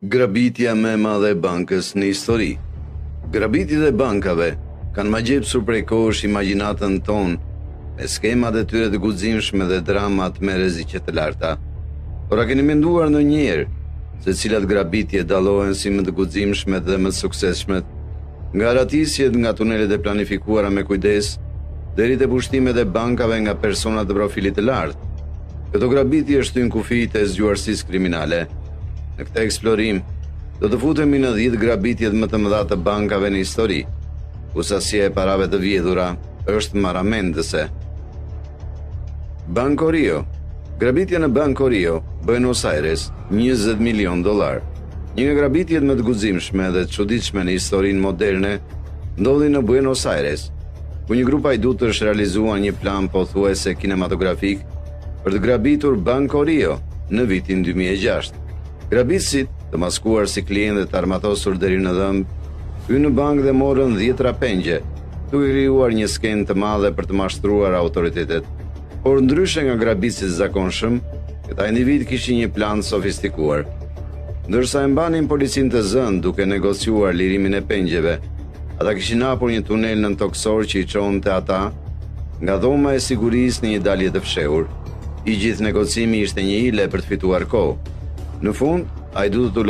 Grabitja më e madhe e bankës në histori. Grabitjet e bankave kanë magjepsur prej kohësh imagjinatën tonë me skemat e tyre të guximshme dhe dramat me rreziqe të larta. Por a keni menduar ndonjëherë se cilat grabitje dallohen si më të guximshme dhe më të suksesshme, nga ratisjet nga tunelet e planifikuara me kujdes deri te pushtimet e bankave nga persona të profilit të lartë? Këto grabitje shtyn kufijtë e zgjuarsisë kriminale. Në këtë eksplorim, do të futemi në 10 grabitjet më të mëdha të bankave në histori, ku sasia e parave të vjedhura është marramendëse. Banco Rio. Grabitja në Banco Rio, Buenos Aires, $20 milion. Një nga grabitjet më të guximshme dhe të çuditshme në historinë moderne ndodhi në Buenos Aires, ku një grup ajdutësh realizuan një plan pothuajse kinematografik për të grabitur Banco Rio në vitin 2006. Grabitësit, të maskuar si klientë dhe të armatosur deri në dhëmb, hynë në bankë dhe morën 10 rapengje, duke krijuar një skenë të madhe për të mashtruar autoritetet. Por ndryshe nga grabitësit zakonshëm, këta individ kishin një plan sofistikuar. Ndërsa e mbanin policinë të zënë duke negociuar lirimin e pengjeve, ata kishin hapur një tunel nën toksor që i çonte ata nga dhoma e sigurisë në një dalje të fshehur. I gjithë negocimi ishte një hile për të fituar kohë. Në fund, ajdutët u